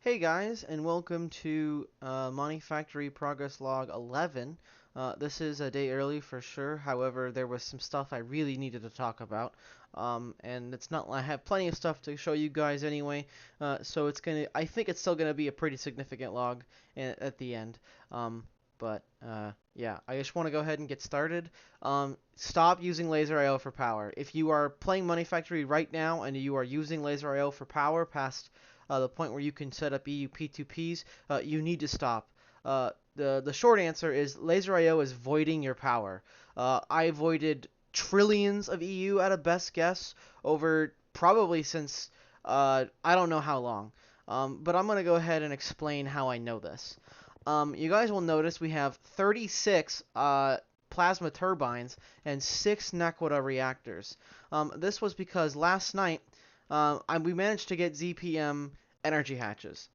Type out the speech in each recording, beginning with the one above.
Hey guys, and welcome to Monifactory Progress Log 11. This is a day early for sure. However, there was some stuff I really needed to talk about, and it's not. I have plenty of stuff to show you guys anyway. So it's gonna. I think it's still gonna be a pretty significant log at the end. Yeah, I just want to go ahead and get started. Stop using Laser IO for power. If you are playing Monifactory right now and you are using Laser IO for power past the point where you can set up EU P2Ps, you need to stop. The short answer is Laser IO is voiding your power. I voided trillions of EU at a best guess over probably since I don't know how long. But I'm gonna go ahead and explain how I know this. You guys will notice we have 36 plasma turbines and 6 Naquadah reactors. This was because last night we managed to get ZPM energy hatches.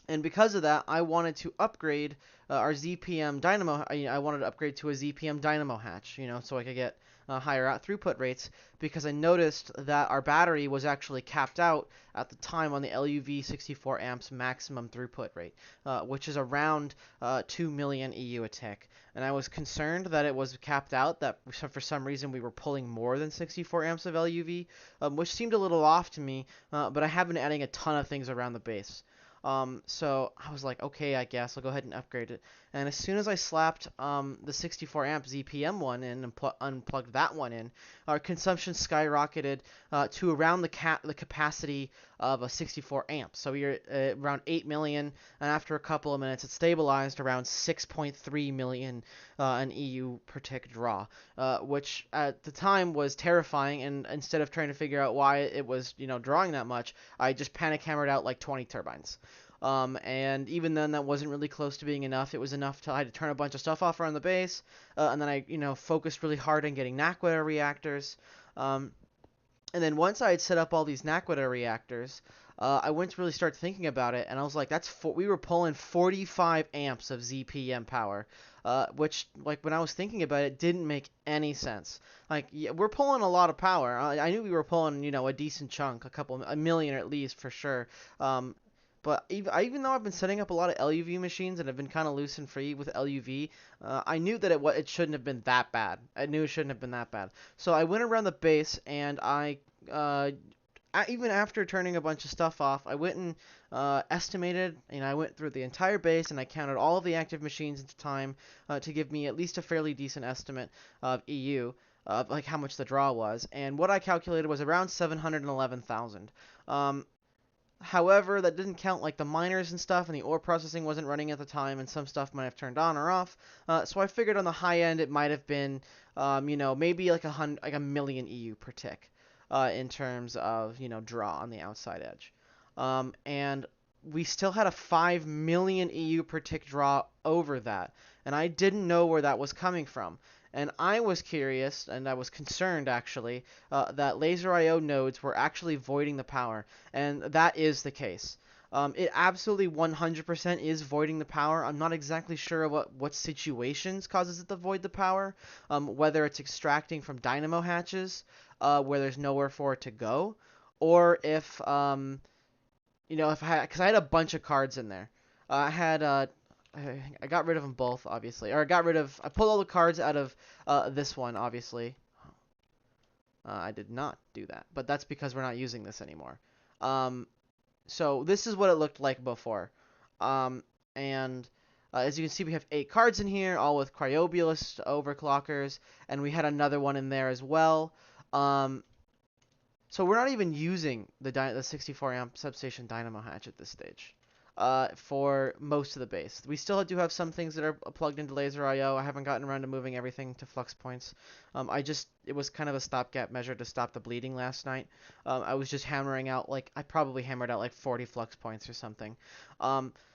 And because of that, I wanted to upgrade our ZPM Dynamo. I wanted to upgrade to a ZPM Dynamo hatch, so I could get higher out throughput rates. Because I noticed that our battery was actually capped out at the time on the LUV 64 amps maximum throughput rate, which is around 2 million EU a tick. And I was concerned that it was capped out, that for some reason we were pulling more than 64 amps of LUV, which seemed a little off to me. But I have been adding a ton of things around the base. So I was like, okay, I guess I'll go ahead and upgrade it. And as soon as I slapped the 64 amp ZPM one in and unplugged that one in, our consumption skyrocketed to around the capacity of a 64 amp. So we were around 8 million, and after a couple of minutes, it stabilized around 6.3 million an EU per tick draw, which at the time was terrifying. And instead of trying to figure out why it was, drawing that much, I just panic hammered out like 20 turbines. And even then, that wasn't really close to being enough. It was enough I had to turn a bunch of stuff off around the base, and then I, focused really hard on getting Naquadah reactors. Um, and then once I had set up all these Naquadah reactors, I went to really start thinking about it, and I was like, we were pulling 45 amps of ZPM power, which, like, when I was thinking about it, didn't make any sense. Like, yeah, we're pulling a lot of power. I knew we were pulling, a decent chunk, a million at least for sure. But even though I've been setting up a lot of LUV machines and have been kind of loose and free with LUV, I knew that it shouldn't have been that bad. I knew it shouldn't have been that bad. So I went around the base and even after turning a bunch of stuff off, I went and estimated, I went through the entire base and I counted all of the active machines into time to give me at least a fairly decent estimate of EU, like how much the draw was. And what I calculated was around 711,000. However, that didn't count like the miners and stuff, and the ore processing wasn't running at the time, and some stuff might have turned on or off. So I figured on the high end it might have been, maybe like a million EU per tick, in terms of draw on the outside edge. And we still had a 5 million EU per tick draw over that, and I didn't know where that was coming from. And I was curious, and I was concerned actually, that laser IO nodes were actually voiding the power, and that is the case. It absolutely 100% is voiding the power. I'm not exactly sure what situations causes it to void the power, whether it's extracting from dynamo hatches, where there's nowhere for it to go, or if, if because I had a bunch of cards in there. I had I got rid of them both, obviously. Or I pulled all the cards out of this one, obviously. I did not do that, but that's because we're not using this anymore. Um, so this is what it looked like before. And as you can see, we have 8 cards in here, all with Cryobulus overclockers, and we had another one in there as well. So we're not even using the 64 amp substation dynamo hatch at this stage. For most of the base. We still do have some things that are plugged into laser IO. I haven't gotten around to moving everything to flux points. It was kind of a stopgap measure to stop the bleeding last night. I was just hammering out, I probably hammered out like 40 flux points or something.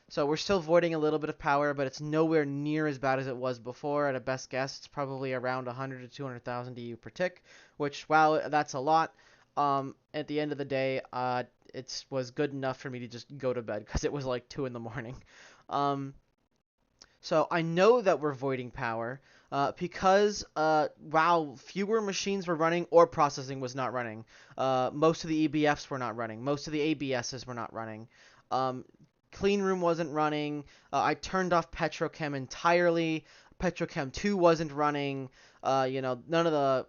So we're still voiding a little bit of power, but it's nowhere near as bad as it was before. At a best guess, it's probably around 100 to 200,000 EU per tick, which, wow, that's a lot. At the end of the day, it was good enough for me to just go to bed because it was like 2 in the morning. Um, So I know that we're voiding power because while fewer machines were running or processing was not running, most of the EBFs were not running, most of the ABSs were not running. Um, Clean room wasn't running. I turned off Petrochem entirely. Petrochem 2 wasn't running. None of the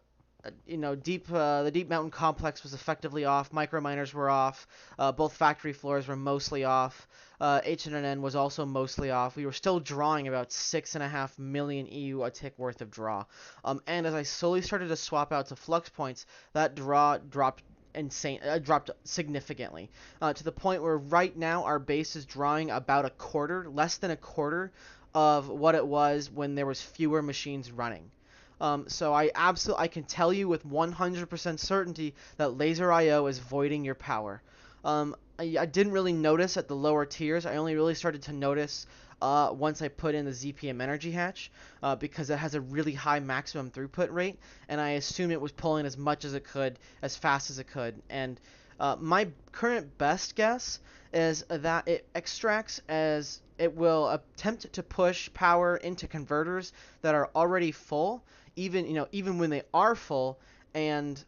deep mountain complex was effectively off. Microminers were off. Both factory floors were mostly off. H&N was also mostly off. We were still drawing about 6.5 million EU a tick worth of draw. And as I slowly started to swap out to flux points, that draw dropped significantly, to the point where right now our base is drawing about a quarter, less than a quarter of what it was when there was fewer machines running. So I can tell you with 100% certainty that Laser IO is voiding your power. I didn't really notice at the lower tiers. I only really started to notice once I put in the ZPM energy hatch, because it has a really high maximum throughput rate, and I assume it was pulling as much as it could, as fast as it could. And my current best guess is that it extracts as it will attempt to push power into converters that are already full, even when they are full, and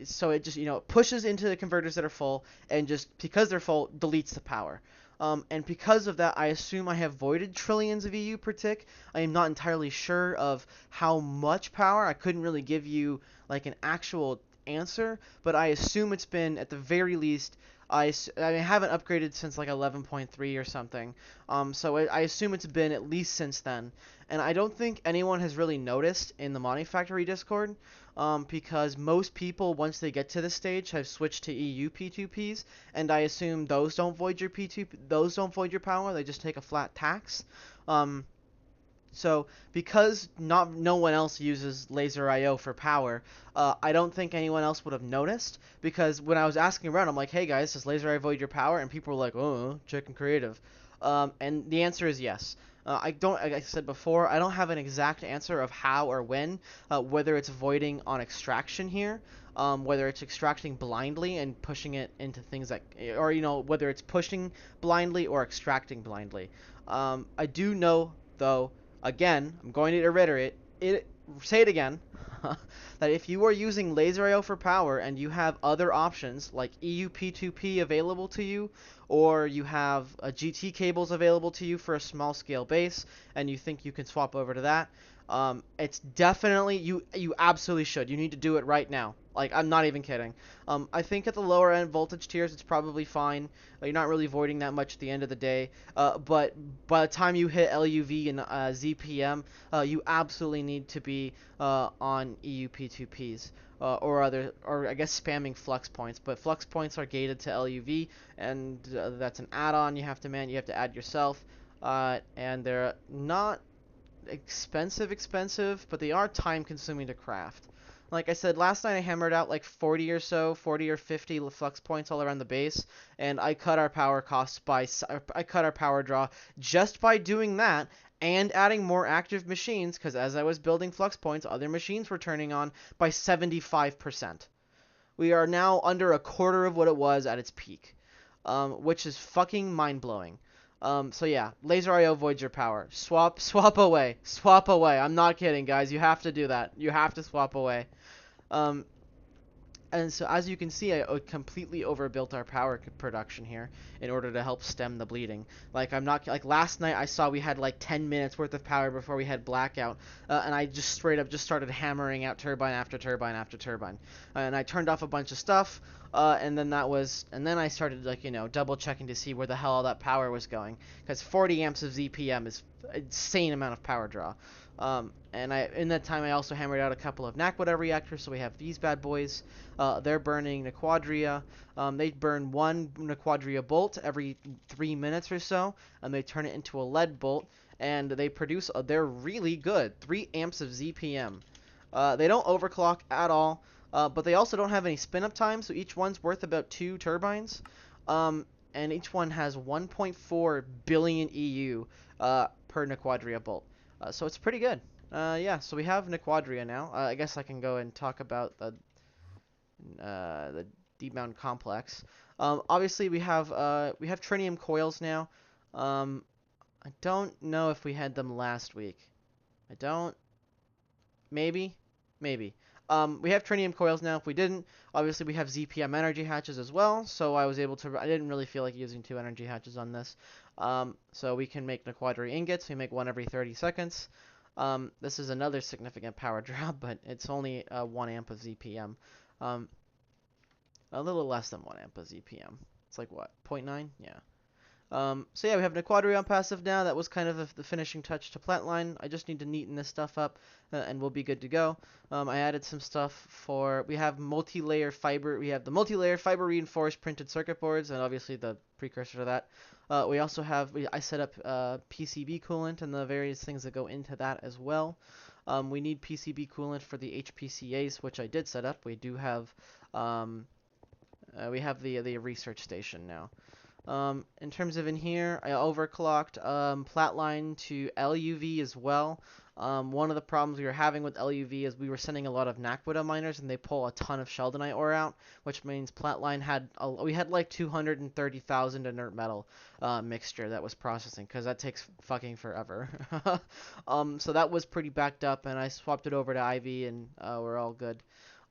so it just pushes into the converters that are full, and just because they're full, deletes the power. And because of that, I assume I have voided trillions of EU per tick. I am not entirely sure of how much power. I couldn't really give you like an actual answer, but I assume it's been at the very least. I haven't upgraded since like 11.3 or something. I assume it's been at least since then. And I don't think anyone has really noticed in the Monifactory Discord, because most people, once they get to this stage, have switched to EU P2Ps, and I assume those don't void your those don't void your power. They just take a flat tax. So because no one else uses Laser IO for power, I don't think anyone else would have noticed, because when I was asking around, I'm like, hey guys, does Laser IO void your power? And people were like, oh, check in creative. And the answer is yes. Like I said before, I don't have an exact answer of how or when, whether it's voiding on extraction here, whether it's extracting blindly and pushing it into things that, or whether it's pushing blindly or extracting blindly. I do know, though, again, I'm going to say it again, that if you are using Laser IO for power and you have other options like EU P2P available to you, or you have GT cables available to you for a small scale base, and you think you can swap over to that, it's definitely, you absolutely should. You need to do it right now. Like, I'm not even kidding. I think at the lower end voltage tiers, it's probably fine. You're not really voiding that much at the end of the day. But by the time you hit LUV and ZPM, you absolutely need to be on EU P2Ps. Or I guess spamming flux points, but flux points are gated to LUV, and that's an add-on you have to add yourself, and they're not expensive, but they are time consuming to craft. Like I said, last night I hammered out like 40 or 50 flux points all around the base, and I cut our power costs I cut our power draw just by doing that, and adding more active machines, because as I was building flux points, other machines were turning on by 75%. We are now under a quarter of what it was at its peak, which is fucking mind-blowing. So yeah, Laser IO voids your power. Swap away. Swap away. I'm not kidding, guys. You have to do that. You have to swap away. Um, and so as you can see, I completely overbuilt our power production here in order to help stem the bleeding. Like last night I saw we had like 10 minutes worth of power before we had blackout, and I just straight up just started hammering out turbine after turbine after turbine, and I turned off a bunch of stuff, and then I started double checking to see where the hell all that power was going, because 40 amps of ZPM is an insane amount of power draw. And in that time I also hammered out a couple of Naquadah reactors, so we have these bad boys. They're burning Naquadria. They burn one Naquadria bolt every 3 minutes or so, and they turn it into a lead bolt, and they produce, they're really good, 3 amps of ZPM. They don't overclock at all, but they also don't have any spin up time, so each one's worth about 2 turbines. And each one has 1.4 billion EU per Naquadria bolt. So it's pretty good. Yeah, so we have Naquadria now. I guess I can go and talk about the Deep Mountain Complex. Obviously, we have tritium coils now. I don't know if we had them last week. I don't. Maybe. Maybe. We have trinium coils now. If we didn't, obviously we have ZPM energy hatches as well. So I was able to. I didn't really feel like using 2 energy hatches on this. So we can make Nequadri ingots. We make one every 30 seconds. This is another significant power drop, but it's only 1 amp of ZPM. Um, a little less than 1 amp of ZPM. It's like what? 0.9? Yeah. So yeah, we have Nequadri on passive now. That was kind of the finishing touch to Plant-Line. I just need to neaten this stuff up, and we'll be good to go. I added some stuff for, we have multi-layer fiber. We have the multi-layer fiber reinforced printed circuit boards, and obviously the precursor to that. We also have, I set up PCB coolant and the various things that go into that as well. We need PCB coolant for the HPCAs, which I did set up. We do have, we have the research station now. In terms of in here, I overclocked Plat-Line to LUV as well. One of the problems we were having with LUV is we were sending a lot of Naquita miners and they pull a ton of Sheldonite ore out, which means Plat-Line had we had like 230,000 inert metal mixture that was processing because that takes fucking forever. So that was pretty backed up, and I swapped it over to IV, and we're all good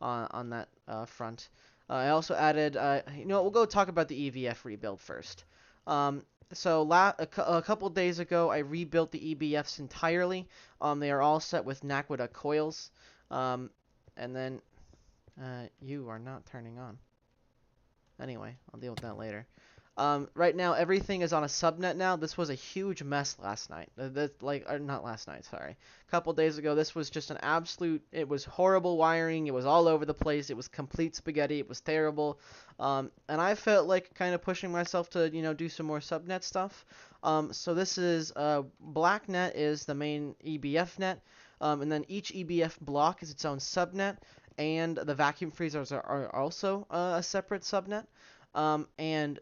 on that front. I also added, we'll go talk about the EVF rebuild first. So a couple days ago, I rebuilt the EBFs entirely. They are all set with Naquita coils. And then, you are not turning on. Anyway, I'll deal with that later. Right now, everything is on a subnet now. This was a huge mess last night. Not last night, sorry. A couple days ago, this was just an absolute, it was horrible wiring. It was all over the place. It was complete spaghetti. It was terrible. And I felt like kind of pushing myself to, do some more subnet stuff. So this is, BlackNet is the main EBF net. And then each EBF block is its own subnet. And the vacuum freezers are also a separate subnet. And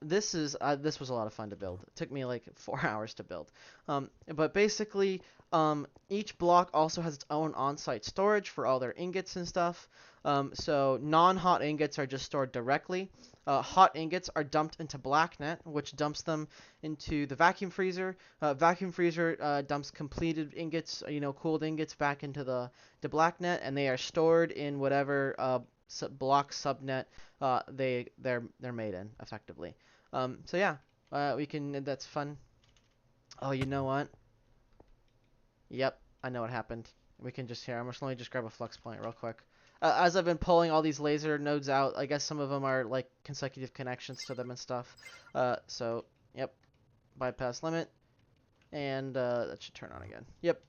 this was a lot of fun to build. It took me like 4 hours to build. But basically, each block also has its own on-site storage for all their ingots and stuff. So non-hot ingots are just stored directly. Hot ingots are dumped into BlackNet, which dumps them into the vacuum freezer. Vacuum freezer dumps completed ingots, cooled ingots back into the BlackNet, and they are stored in whatever block subnet they're made in effectively. So yeah, we can. That's fun. Oh, you know what? Yep, I know what happened. We can just here. Let me just grab a flux point real quick. As I've been pulling all these laser nodes out, I guess some of them are like consecutive connections to them and stuff. So yep, bypass limit, and that should turn on again. Yep.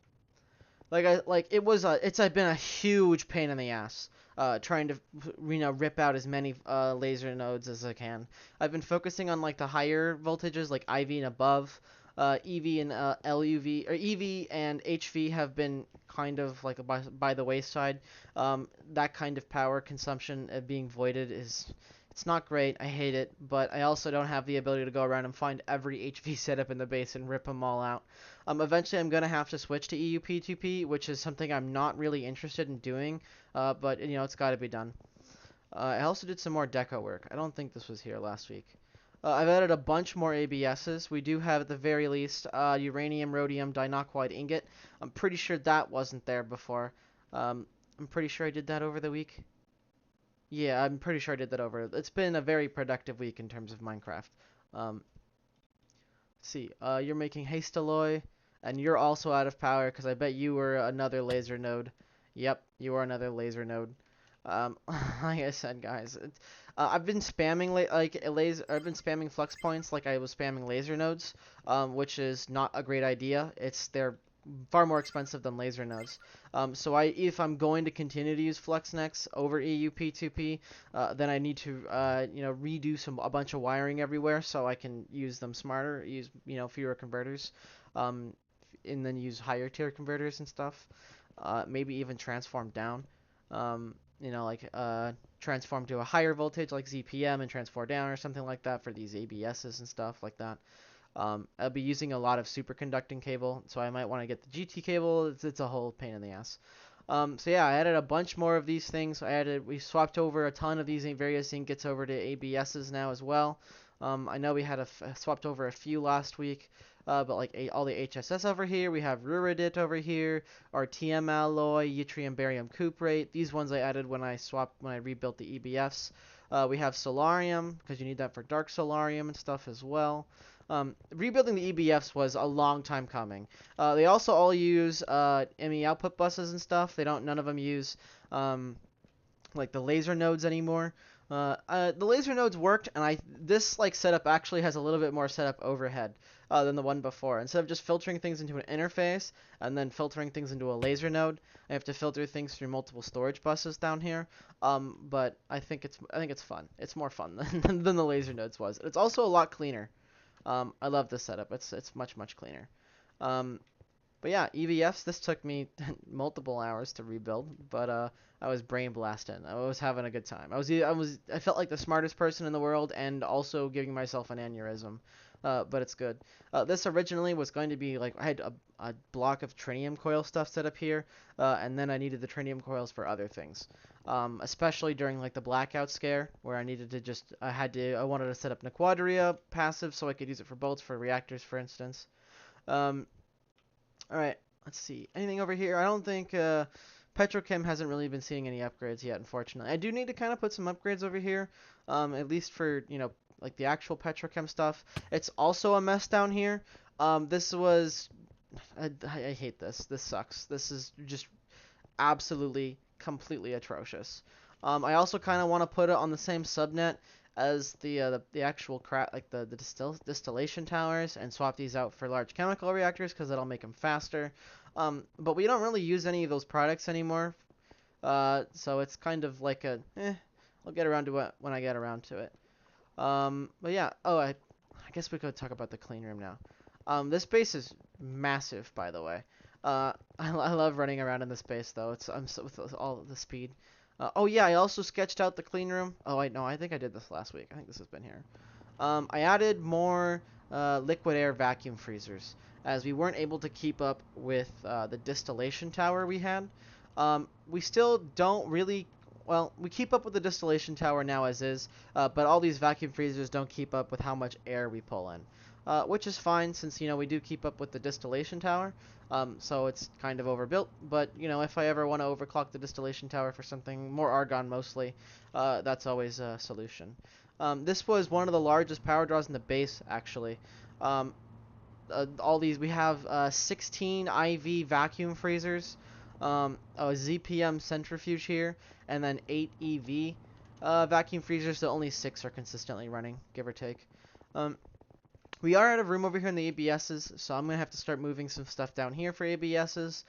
It's been a huge pain in the ass trying to rip out as many laser nodes as I can. I've been focusing on like the higher voltages, like IV and above. EV and LUV, or EV and HV have been kind of like by the wayside. That kind of power consumption being voided it's not great. I hate it, but I also don't have the ability to go around and find every HV setup in the base and rip them all out. Eventually, I'm going to have to switch to EUP2P, which is something I'm not really interested in doing, but it's got to be done. I also did some more deco work. I don't think this was here last week. I've added a bunch more ABSs. We do have, at the very least, uranium, rhodium, dinoquide ingot. I'm pretty sure that wasn't there before. I'm pretty sure I did that over the week. Yeah, I'm pretty sure I did that over. It's been a very productive week in terms of Minecraft. Let's see, you're making haste alloy, and you're also out of power because I bet you were another laser node. Yep, you are another laser node. Like I said, guys, I've been spamming I've been spamming flux points like I was spamming laser nodes, which is not a great idea. They're far more expensive than laser nodes. So if I'm going to continue to use FluxNex over EUP2P, then I need to redo a bunch of wiring everywhere so I can use them smarter, use fewer converters, and then use higher tier converters and stuff. Maybe even transform down. Transform to a higher voltage like ZPM and transform down or something like that for these ABSs and stuff like that. I'll be using a lot of superconducting cable, so I might want to get the GT cable. It's a whole pain in the ass. So yeah, I added a bunch more of these things. We swapped over a ton of these various ingots over to ABSs now as well. I know we had swapped over a few last week, but like all the HSS over here, we have Ruridit over here, our TM alloy, yttrium barium cuprate. These ones I added when I rebuilt the EBFs. We have solarium because you need that for dark solarium and stuff as well. Rebuilding the EBFs was a long time coming. They also all use ME output buses and stuff. None of them use like the laser nodes anymore. The laser nodes worked, and this like setup actually has a little bit more setup overhead than the one before. Instead of just filtering things into an interface and then filtering things into a laser node, I have to filter things through multiple storage buses down here. But I think it's fun. It's more fun than the laser nodes was. It's also a lot cleaner. I love this setup. It's much cleaner. Um, but yeah, EVFs, this took me multiple hours to rebuild, but I was brain blasting. I was having a good time. I felt like the smartest person in the world and also giving myself an aneurysm. But it's good. This originally was going to be like I had a block of tritium coil stuff set up here, and then I needed the tritium coils for other things. Especially during like the blackout scare where I needed to I wanted to set up Nequadria passive so I could use it for bolts for reactors, for instance. Um, all right, let's see. Anything over here? I don't think Petrochem hasn't really been seeing any upgrades yet, unfortunately. I do need to kind of put some upgrades over here, at least for, like the actual Petrochem stuff. It's also a mess down here. This was... I hate this. This sucks. This is just absolutely, completely atrocious. I also kind of want to put it on the same subnet as the actual like the distillation towers and swap these out for large chemical reactors because that'll make them faster. But we don't really use any of those products anymore. So it's kind of like I'll get around to it when I get around to it. But yeah. Oh, I guess we could talk about the clean room now. This base is massive, by the way. I love running around in this base though. I'm so with all the speed. Oh yeah, I also sketched out the clean room. Oh wait, no, I think I did this last week. I think this has been here. I added more liquid air vacuum freezers as we weren't able to keep up with the distillation tower we had. We still don't really. Well, we keep up with the distillation tower now as is, but all these vacuum freezers don't keep up with how much air we pull in. Which is fine since, we do keep up with the distillation tower, so it's kind of overbuilt. But, if I ever want to overclock the distillation tower for something more argon mostly, that's always a solution. This was one of the largest power draws in the base, actually. We have 16 IV vacuum freezers, a ZPM centrifuge here, and then 8 EV vacuum freezers, so only 6 are consistently running, give or take. We are out of room over here in the ABSs, so I'm going to have to start moving some stuff down here for ABSs.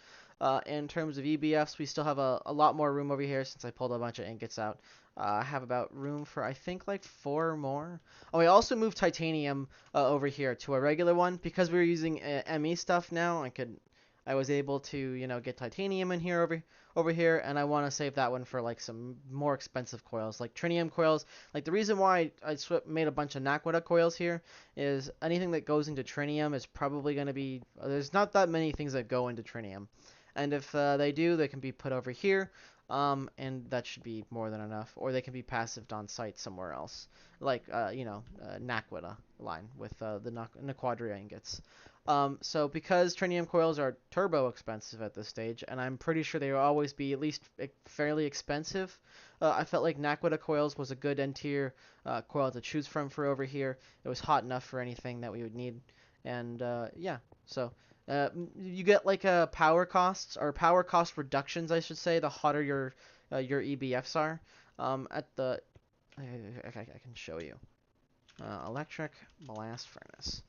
In terms of EBFs, we still have a lot more room over here since I pulled a bunch of ingots out. I have about room for, I think, like 4 more. Oh, I also moved titanium over here to a regular one because we were using ME stuff now. I was able to, get titanium in here over here, and I want to save that one for like some more expensive coils, like tritium coils. Like the reason why I made a bunch of Naquita coils here is anything that goes into tritium is probably going to be. There's not that many things that go into tritium, and if they do, they can be put over here. And that should be more than enough, or they can be passived on site somewhere else, like Naquita line with the Nequadria ingots. So because tritium coils are turbo expensive at this stage, and I'm pretty sure they will always be at least fairly expensive, I felt like Naquita coils was a good end-tier coil to choose from for over here. It was hot enough for anything that we would need, and yeah, so you get like power costs or power cost reductions, I should say, the hotter your EBFs are. At the I can show you electric blast furnace.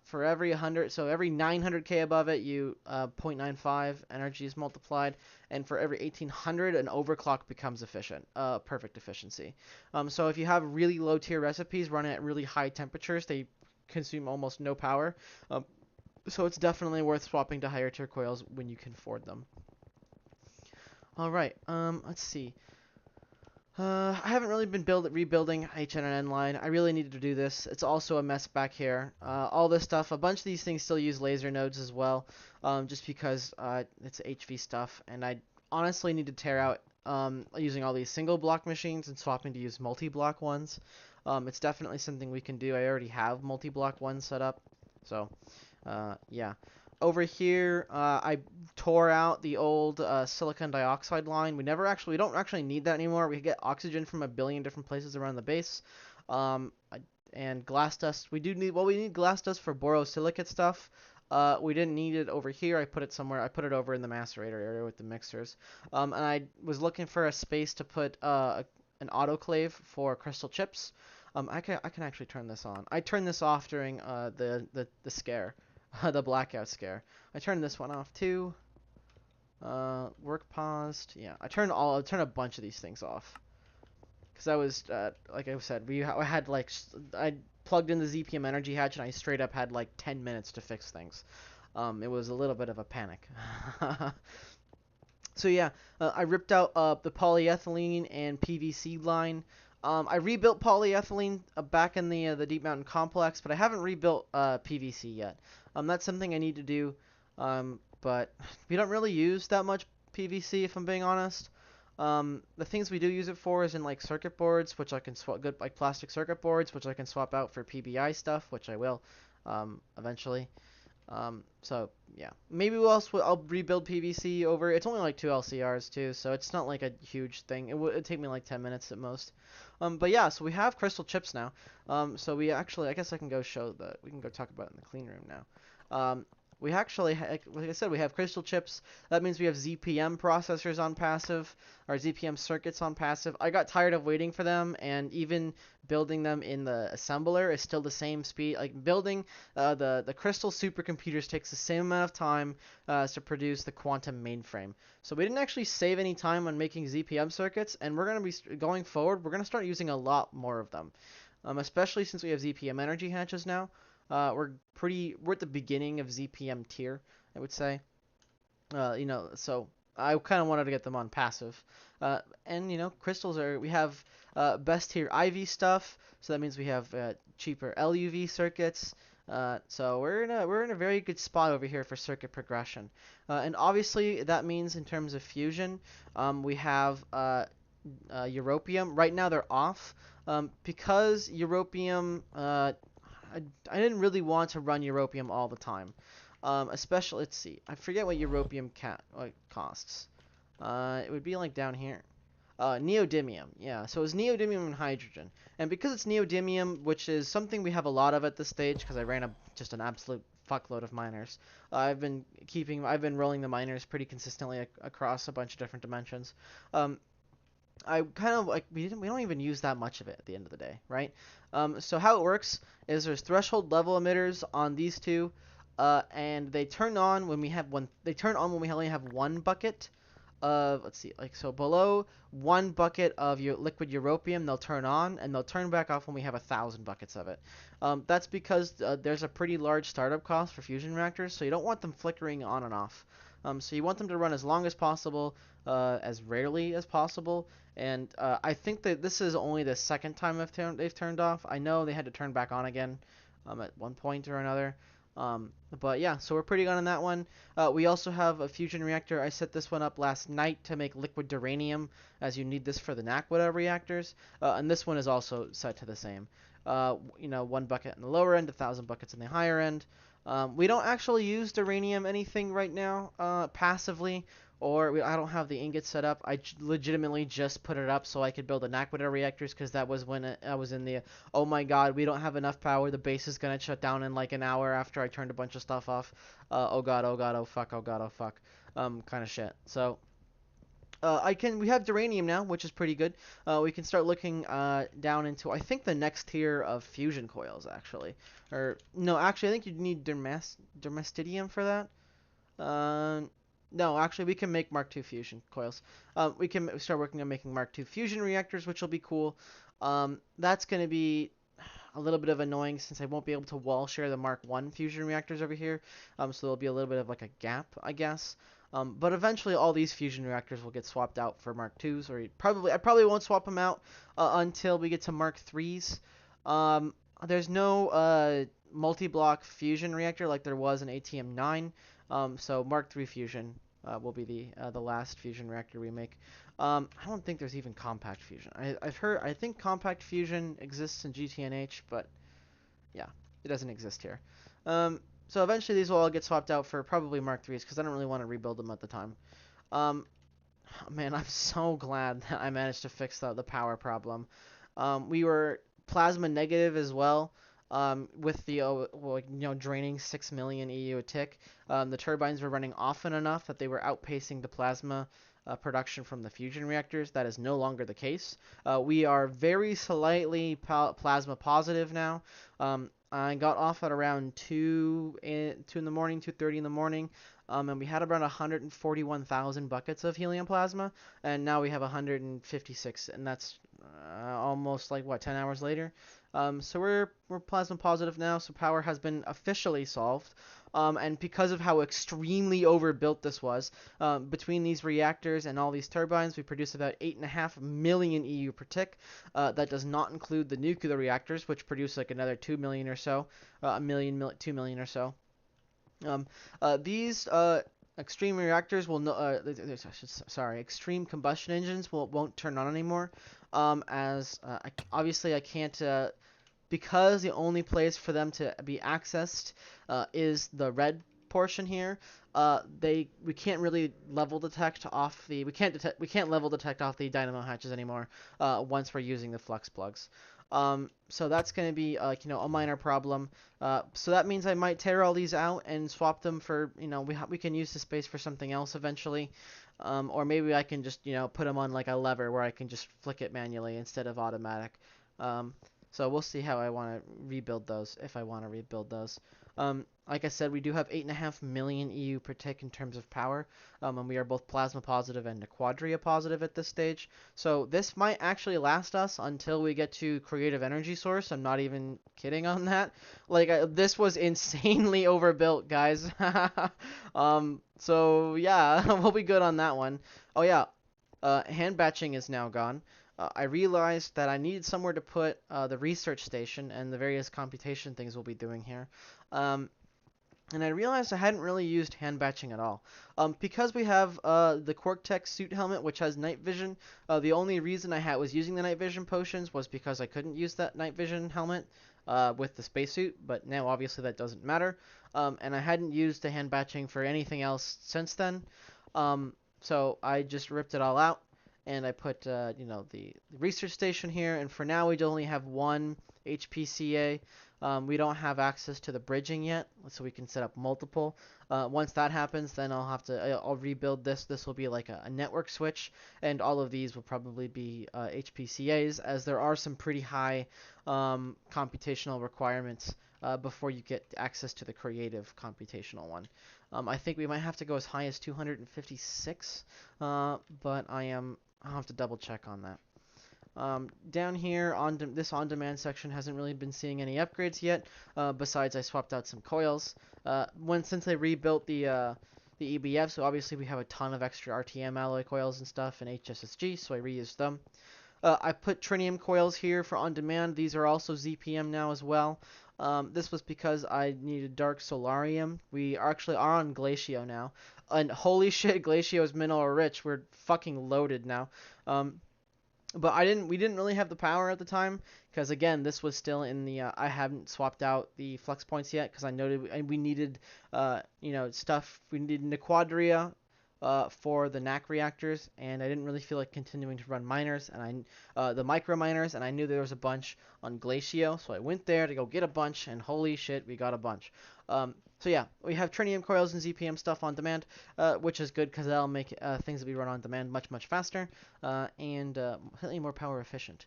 For every 100, so every 900k above it, you 0.95 energy is multiplied, and for every 1800, an overclock becomes efficient, perfect efficiency. So if you have really low tier recipes running at really high temperatures, they consume almost no power. So it's definitely worth swapping to higher tier coils when you can afford them. All right, let's see. I haven't really been rebuilding HNN line. I really needed to do this. It's also a mess back here. All this stuff, a bunch of these things still use laser nodes as well, just because it's HV stuff, and I honestly need to tear out using all these single block machines and swapping to use multi-block ones. It's definitely something we can do. I already have multi-block 1 set up, so yeah. Over here, I tore out the old silicon dioxide line. We don't actually need that anymore. We get oxygen from a billion different places around the base. Um, and glass dust. We need glass dust for borosilicate stuff. We didn't need it over here. I put it somewhere. I put it over in the macerator area with the mixers. And I was looking for a space to put an autoclave for crystal chips. I can actually turn this on. I turned this off during the scare, the blackout scare. I turned this one off too. Work paused. Yeah, I turned a bunch of these things off. Because I was, like I said, I had like, I plugged in the ZPM energy hatch and I straight up had like 10 minutes to fix things. It was a little bit of a panic. So yeah, I ripped out the polyethylene and PVC line. I rebuilt polyethylene back in the Deep Mountain Complex, but I haven't rebuilt PVC yet. That's something I need to do. But we don't really use that much PVC, if I'm being honest. The things we do use it for is in like circuit boards, which I can swap good like plastic circuit boards, which I can swap out for PBI stuff, which I will eventually. So yeah, maybe I'll rebuild PVC over. It's only like 2 LCRs too, so it's not like a huge thing. It'd take me like 10 minutes at most. But yeah, so we have crystal chips now. So we actually, I guess I can go show that. We can go talk about it in the clean room now. We actually, like I said, we have crystal chips. That means we have ZPM processors on passive, or ZPM circuits on passive. I got tired of waiting for them, and even building them in the assembler is still the same speed. Like building the crystal supercomputers takes the same amount of time as to produce the quantum mainframe. So we didn't actually save any time on making ZPM circuits, and we're going to be going forward. We're going to start using a lot more of them, especially since we have ZPM energy hatches now. We're at the beginning of ZPM tier, I would say. So I kind of wanted to get them on passive. And crystals we have best tier IV stuff, so that means we have cheaper LUV circuits. So we're in a very good spot over here for circuit progression. And obviously that means in terms of fusion, we have europium. Right now they're off because europium. I didn't really want to run europium all the time. Especially, let's see, I forget what europium costs. It would be like down here. Neodymium, yeah. So it's neodymium and hydrogen, and because it's neodymium, which is something we have a lot of at this stage, because I ran just an absolute fuckload of miners. I've been rolling the miners pretty consistently across a bunch of different dimensions. I kind of like we don't even use that much of it at the end of the day, right? So how it works is there's threshold level emitters on these two, and they turn on when we have one. They turn on when we only have one bucket of, let's see, like, so below 1 bucket of your liquid europium, they'll turn on, and they'll turn back off when we have 1,000 buckets of it. That's because there's a pretty large startup cost for fusion reactors, so you don't want them flickering on and off. So you want them to run as long as possible, as rarely as possible, and I think that this is only the second time they've turned off. I know they had to turn back on again at one point or another. But yeah, so we're pretty good on that one. We also have a fusion reactor. I set this one up last night to make liquid duranium, as you need this for the NAC reactors. And this one is also set to the same. 1 bucket in the lower end, 1,000 buckets in the higher end. We don't actually use duranium anything right now passively, I don't have the ingot set up. I legitimately just put it up so I could build the NAC reactors, because that was when I was in the, oh my god, we don't have enough power, the base is going to shut down in like an hour after I turned a bunch of stuff off. Oh god, oh god, oh fuck, oh god, oh fuck, kind of shit. So we have duranium now, which is pretty good. We can start looking down into, I think, the next tier of fusion coils, actually. Or no, actually I think you'd need dermastidium for that. No, actually, we can make Mark II fusion coils. We can start working on making Mark II fusion reactors, which will be cool. That's going to be a little bit of annoying since I won't be able to wall share the Mark I fusion reactors over here. So there'll be a little bit of like a gap, I guess. But eventually, all these fusion reactors will get swapped out for Mark IIs, or I probably won't swap them out until we get to Mark IIIs. There's no multi-block fusion reactor like there was in ATM-9. So Mark III fusion will be the last fusion reactor we make. I don't think there's even compact fusion. I think compact fusion exists in GTNH, but yeah, it doesn't exist here. So eventually these will all get swapped out for probably Mark IIIs because I don't really want to rebuild them at the time. Um, Man, I'm so glad that I managed to fix the power problem. We were plasma negative as well. With the draining 6 million EU a tick. The turbines were running often enough that they were outpacing the plasma production from the fusion reactors. That is no longer the case. We are very slightly plasma positive now. I got off at around 2 in the morning, 2:30 in the morning. And we had around 141,000 buckets of helium plasma, and now we have 156, and that's almost like what 10 hours later. So we're plasma positive now, so power has been officially solved. And because of how extremely overbuilt this was, between these reactors and all these turbines, we produce about 8.5 million EU per tick. That does not include the nuclear reactors, which produce like another 2 million or so, 2 million or so. These extreme reactors will no, sorry, extreme combustion engines won't turn on anymore. As obviously I can't because the only place for them to be accessed is the red portion here. We can't really level detect off the we can't level detect off the dynamo hatches anymore once we're using the flux plugs. So that's going to be a minor problem. So that means I might tear all these out and swap them for we can use the space for something else eventually. Or maybe I can just put them on like a lever where I can just flick it manually instead of automatic. So we'll see how I want to rebuild those, if I want to rebuild those. Like I said, we do have 8.5 million EU per tick in terms of power, and we are both plasma positive and quadria positive at this stage. So this might actually last us until we get to creative energy source. I'm not even kidding on that. Like this was insanely overbuilt, guys. So yeah, we'll be good on that one. Oh yeah, hand batching is now gone. I realized that I needed somewhere to put the research station and the various computation things we'll be doing here. Um, and I realized I hadn't really used hand batching at all. Because we have the QuarkTech suit helmet, which has night vision, the only reason I was using the night vision potions was because I couldn't use that night vision helmet with the spacesuit, but now obviously that doesn't matter. And I hadn't used the hand batching for anything else since then. So I just ripped it all out and I put the research station here. And for now, we only have one HPCA. We don't have access to the bridging yet, so we can set up multiple. Once that happens, then I'll rebuild this. This will be like a network switch, and all of these will probably be HPCAs, as there are some pretty high computational requirements before you get access to the creative computational one. I think we might have to go as high as 256, but I'll have to double check on that. Down here on this on-demand section hasn't really been seeing any upgrades yet. Besides, I swapped out some coils. Since I rebuilt the EBF, so obviously we have a ton of extra RTM alloy coils and stuff in HSSG, so I reused them. I put trinium coils here for on-demand. These are also ZPM now as well. This was because I needed dark solarium. We actually are on Glacio now. And holy shit, Glacio is mineral rich. We're fucking loaded now. But we didn't really have the power at the time because again, this was still in the I haven't swapped out the flux points yet because I noted we needed stuff. We needed Nequadria for the NAC reactors, and I didn't really feel like continuing to run miners and the micro miners, and I knew there was a bunch on Glacio, so I went there to go get a bunch, and holy shit, we got a bunch. So yeah, we have trinium coils and ZPM stuff on demand, which is good because that'll make things that we run on demand much faster and slightly more power efficient.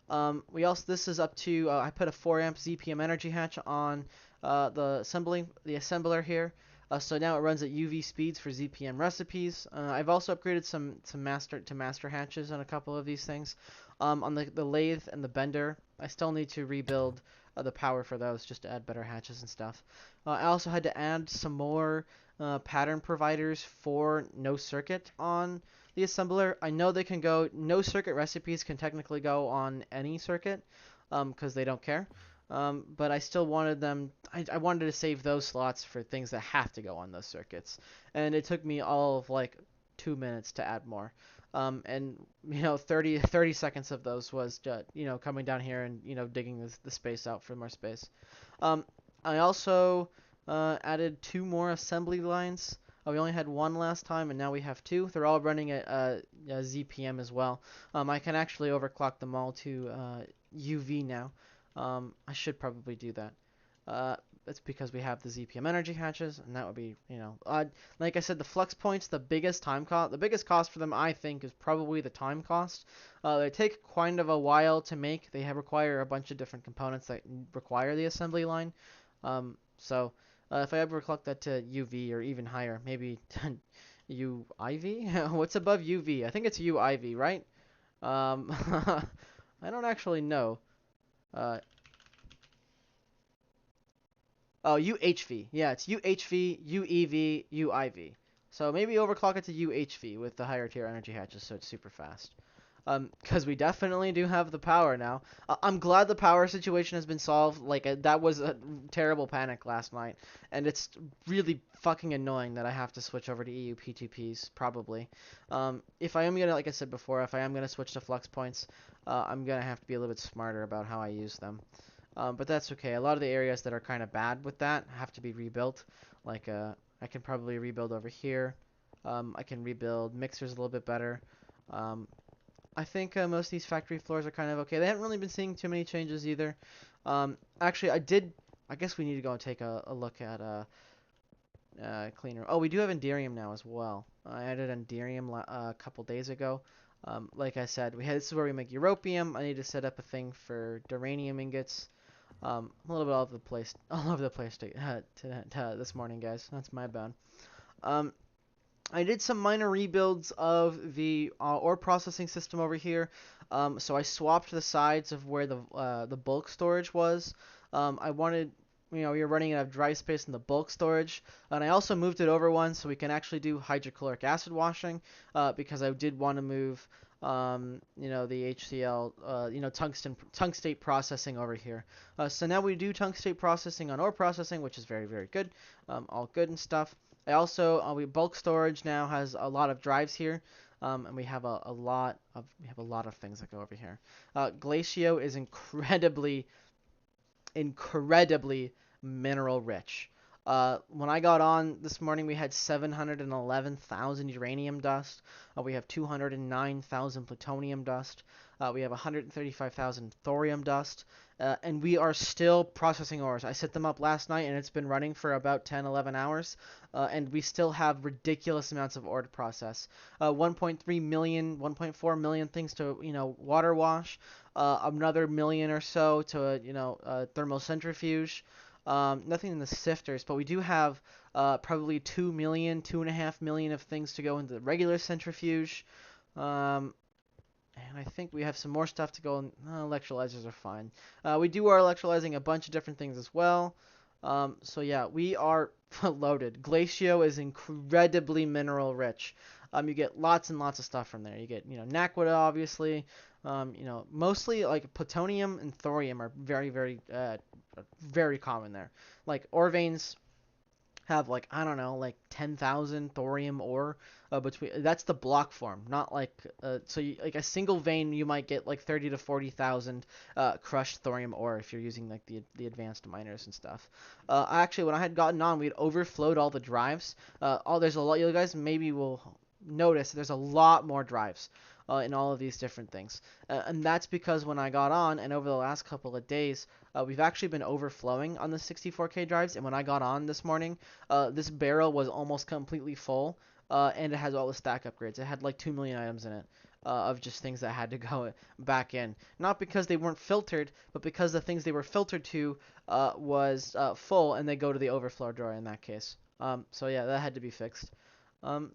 This is up to I put a 4 amp ZPM energy hatch on the assembler here. So now it runs at UV speeds for ZPM recipes. I've also upgraded some master hatches on a couple of these things. On the lathe and the bender, I still need to rebuild the power for those just to add better hatches and stuff. I also had to add some more pattern providers for no circuit on the assembler. I know they can go, no circuit recipes can technically go on any circuit because they don't care. But I still wanted them, I wanted to save those slots for things that have to go on those circuits. And it took me all of like 2 minutes to add more. And 30 seconds of those was just, coming down here and digging the space out for more space. Um, I also added two more assembly lines. We only had one last time, and now we have two. They're all running at ZPM as well. I can actually overclock them all to UV now. I should probably do that. Uh, that's because we have the ZPM energy hatches, and that would be, like I said, the flux points, the biggest cost for them, I think, is probably the time cost. They take kind of a while to make. They require a bunch of different components that require the assembly line. So if I ever clock that to UV or even higher, maybe UIV? What's above UV? I think it's UIV, right? Um, I don't actually know. Uh, Oh, UHV. Yeah, it's UHV, UEV, UIV. So maybe overclock it to UHV with the higher tier energy hatches so it's super fast. Because we definitely do have the power now. I'm glad the power situation has been solved. Like, that was a terrible panic last night. And it's really fucking annoying that I have to switch over to EU P2Ps, probably. If I am going to, like I said before, if I am going to switch to flux points, I'm going to have to be a little bit smarter about how I use them. But that's okay. A lot of the areas that are kind of bad with that have to be rebuilt. Like, I can probably rebuild over here. I can rebuild mixers a little bit better. Um, I think most of these factory floors are kind of okay. They haven't really been seeing too many changes either. Actually, I guess we need to go and take a look at cleaner. Oh, we do have Enderium now as well. I added Enderium a couple days ago. Like I said, this is where we make Europium. I need to set up a thing for Duranium ingots. A little bit all over the place this morning, guys. That's my bad. Um, I did some minor rebuilds of the ore processing system over here. So I swapped the sides of where the bulk storage was. I wanted, we were running out of dry space in the bulk storage, and I also moved it over one so we can actually do hydrochloric acid washing, because I did want to move, the HCl, tungstate processing over here. So now we do tungstate processing on ore processing, which is very, very good. All good and stuff. I also bulk storage now has a lot of drives here, and we have a lot of things that go over here. Glacio is incredibly mineral rich. When I got on this morning, we had 711,000 uranium dust. We have 209,000 plutonium dust. We have 135,000 thorium dust. And we are still processing ores. I set them up last night, and it's been running for about 10, 11 hours. And we still have ridiculous amounts of ore to process. 1.3 million, 1.4 million things to, water wash. Another million or so to, thermal centrifuge. Nothing in the sifters, but we do have probably 2 million, 2.5 million of things to go into the regular centrifuge. And I think we have some more stuff to go in. Electrolyzers are fine. We do our electrolyzing a bunch of different things as well. So yeah, we are loaded. Glacio is incredibly mineral rich. You get lots and lots of stuff from there. You get, naquita, obviously. Mostly like plutonium and thorium are very, very, very common there. Like ore veins have like, I don't know, like 10,000 thorium ore between. That's the block form, not like like a single vein you might get like 30 to 40,000 crushed thorium ore if you're using like the advanced miners and stuff. Actually, when I had gotten on, we'd overflowed all the drives. There's a lot. You guys maybe will notice there's a lot more drives in all of these different things. And that's because when I got on, and over the last couple of days, we've actually been overflowing on the 64K drives. And when I got on this morning, this barrel was almost completely full, and it has all the stack upgrades. It had like 2 million items in it. Of just things that had to go back in. Not because they weren't filtered, but because the things they were filtered to was full, and they go to the overflow drawer in that case. So yeah, that had to be fixed.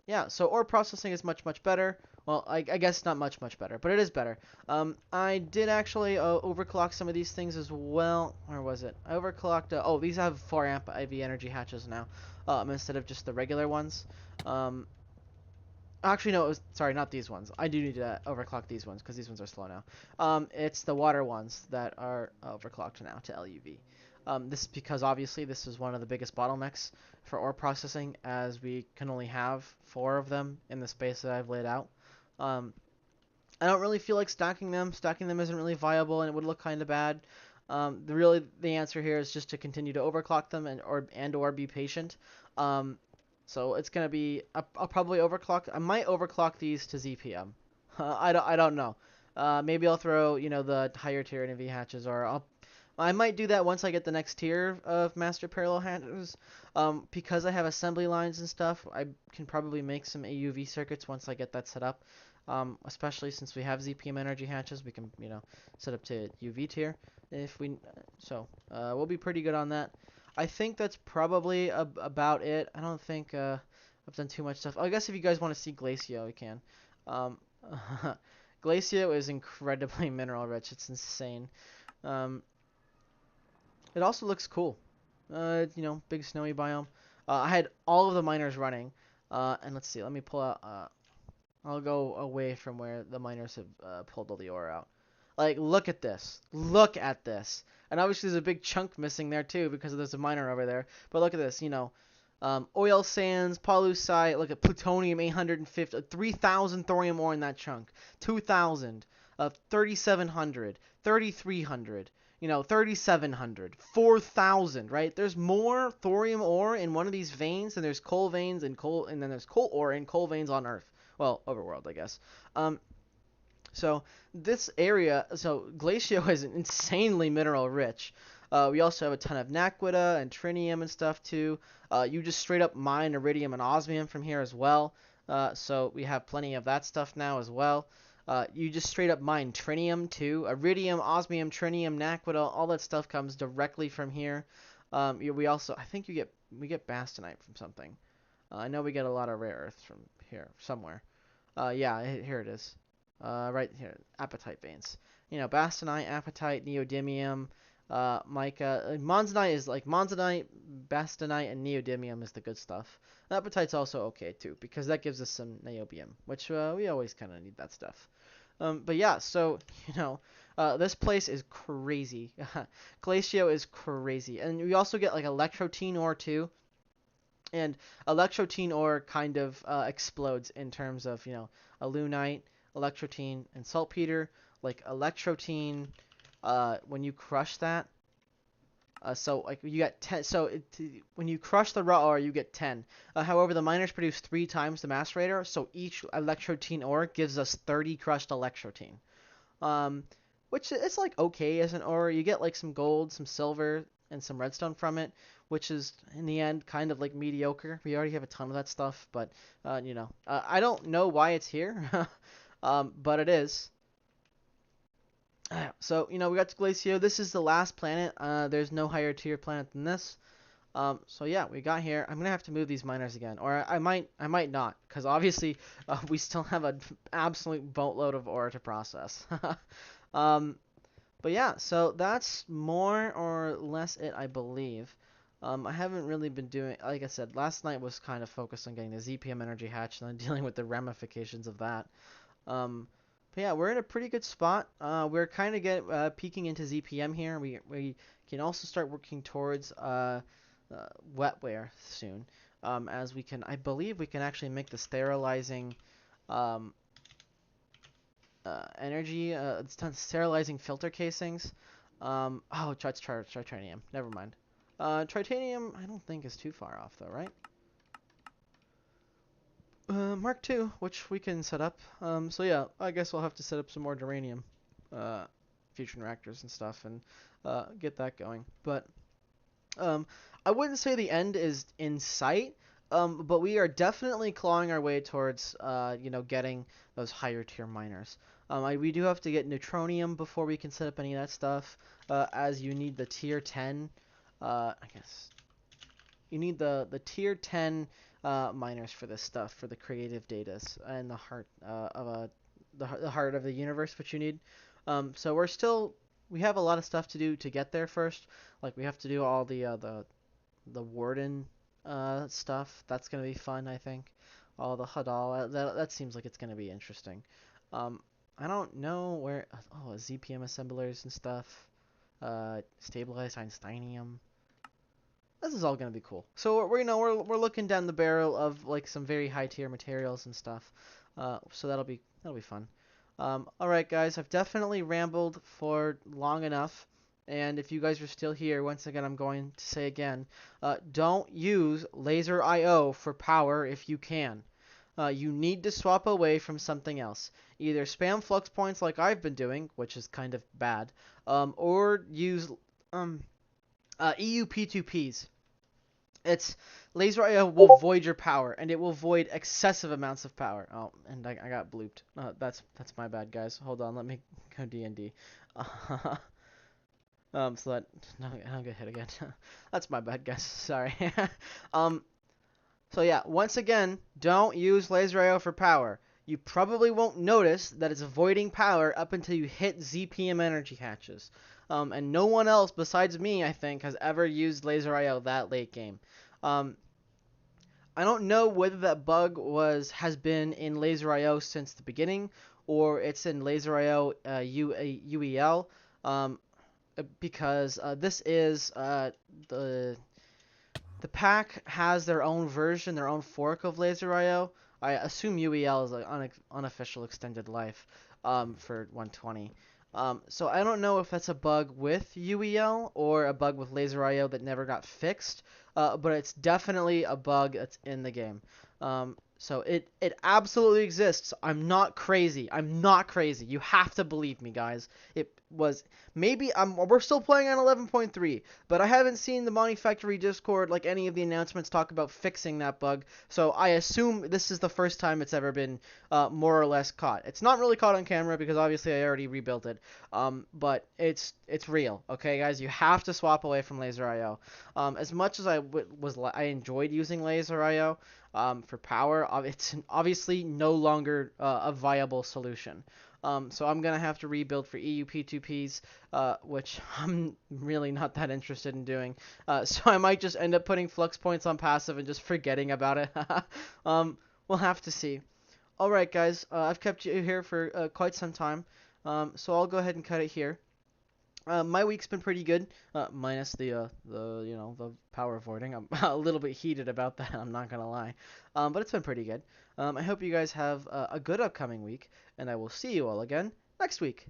Yeah, so ore processing is much, much better. Well, I guess not much, much better, but it is better. I did actually overclock some of these things as well. Where was it? I overclocked. These have 4 amp IV energy hatches now, instead of just the regular ones. Actually, no, sorry, not these ones. I do need to overclock these ones because these ones are slow now. It's the water ones that are overclocked now to LUV. This is because obviously this is one of the biggest bottlenecks for ore processing, as we can only have 4 of them in the space that I've laid out. Um, I don't really feel like stacking them. Stacking them isn't really viable, and it would look kind of bad. The answer here is just to continue to overclock them and or be patient. Um, so it's gonna be I'll probably overclock. I might overclock these to ZPM. I don't know. Maybe I'll throw the higher tier NV hatches, or I might do that once I get the next tier of master parallel hatches. Because I have assembly lines and stuff, I can probably make some AUV circuits once I get that set up. Especially since we have ZPM energy hatches, we can set up to UV tier if we we'll be pretty good on that. I think that's probably about it. I don't think I've done too much stuff. I guess if you guys want to see Glacio, you can. Um, Glacio is incredibly mineral rich. It's insane. Um, it also looks cool. Big snowy biome. I had all of the miners running. And let's see. Let me pull out. I'll go away from where the miners have pulled all the ore out. Like, look at this. Look at this. And obviously there's a big chunk missing there too because there's a miner over there. But look at this, oil sands, pollucite, look at plutonium 850, 3,000 thorium ore in that chunk. 2,000, 3,700, 3,300, 3,700, 4,000, right? There's more thorium ore in one of these veins than there's coal veins and then there's coal ore in coal veins on Earth. Well, overworld, I guess. So this area, so Glacio is insanely mineral rich. We also have a ton of naquita and trinium and stuff too. You just straight up mine iridium and osmium from here as well. So we have plenty of that stuff now as well. You just straight up mine trinium too. Iridium, osmium, trinium, naquita, all that stuff comes directly from here. We also, I think we get bastonite from something. I know we get a lot of rare earth from here somewhere. Yeah, here it is. Right here, apatite veins. Bastonite, apatite, neodymium, mica. Monzonite is like monzonite, bastonite, and neodymium is the good stuff. Apatite's also okay too because that gives us some niobium, which we always kind of need that stuff. But yeah, so this place is crazy. Glacio is crazy, and we also get like electrotine ore too. And electrotine ore kind of explodes in terms of, alunite, electrotine, and saltpeter. Like electrotine, when you crush that, so like you get 10. So when you crush the raw ore, you get 10. However, the miners produce 3 times the mass rate, so each electrotine ore gives us 30 crushed electrotine. Um, which it's like okay as an ore. You get like some gold, some silver, and some redstone from it, which is in the end kind of like mediocre. We already have a ton of that stuff, but I don't know why it's here, but it is. So we got to Glacio. This is the last planet. There's no higher tier planet than this. So yeah, we got here. I'm gonna have to move these miners again, or I might not, because obviously we still have an absolute boatload of ore to process. um, but yeah, so that's more or less it, I believe. I haven't really been doing, like I said, last night was kind of focused on getting the ZPM energy hatch and then dealing with the ramifications of that. Um, but yeah, we're in a pretty good spot. We're kind of peeking into ZPM here. We can also start working towards wetware soon, as we can. I believe we can actually make the sterilizing um, energy. It's done sterilizing filter casings. That's tritanium. Never mind. Tritanium, I don't think is too far off though, right? Mark II, which we can set up. So yeah, I guess we'll have to set up some more duranium, uh, fusion reactors and stuff, and get that going. But um, I wouldn't say the end is in sight. But we are definitely clawing our way towards, getting those higher tier miners. We do have to get neutronium before we can set up any of that stuff, as you need the tier 10. I guess you need the tier 10 miners for this stuff, for the creative datas and the heart the heart of the universe, which you need. So we have a lot of stuff to do to get there first. Like we have to do all the warden stuff. That's gonna be fun, I think. All the Hadal. That seems like it's gonna be interesting. Um, I don't know where. Oh, ZPM assemblers and stuff. Stabilized Einsteinium. This is all gonna be cool. So we're looking down the barrel of like some very high tier materials and stuff. So that'll be fun. All right, guys, I've definitely rambled for long enough. And if you guys are still here, once again, I'm going to say again, don't use laser IO for power if you can. You need to swap away from something else. Either spam flux points like I've been doing, which is kind of bad, or use um, EU P2Ps. It's laser IO will void your power, and it will void excessive amounts of power. Oh, and I got blooped. That's my bad, guys. Hold on, let me go D&D. So that no, I don't get hit again. That's my bad, guys. Sorry. um, so yeah, once again, don't use laser IO for power. You probably won't notice that it's avoiding power up until you hit ZPM energy hatches. And no one else besides me, I think, has ever used laser IO that late game. Um, I don't know whether that bug has been in laser IO since the beginning, or it's in laser IO UEL, because this is the pack has their own version, their own fork of Laser IO. I assume UEL is like unofficial extended life for 120. So I don't know if that's a bug with UEL or a bug with Laser IO that never got fixed, but it's definitely a bug that's in the game. So it absolutely exists. I'm not crazy. I'm not crazy. You have to believe me, guys. It was maybe we're still playing on 11.3, but I haven't seen the Monifactory Discord like any of the announcements talk about fixing that bug. So I assume this is the first time it's ever been more or less caught. It's not really caught on camera because obviously I already rebuilt it. But it's real. Okay, guys, you have to swap away from Laser IO. As much as I enjoyed using Laser IO for power, it's obviously no longer a viable solution. So I'm gonna have to rebuild for EU P2Ps, which I'm really not that interested in doing. So I might just end up putting flux points on passive and just forgetting about it. We'll have to see. All right, guys, I've kept you here for quite some time, so I'll go ahead and cut it here. My week's been pretty good, minus the power avoiding. I'm a little bit heated about that. I'm not gonna lie, but it's been pretty good. I hope you guys have a good upcoming week, and I will see you all again next week.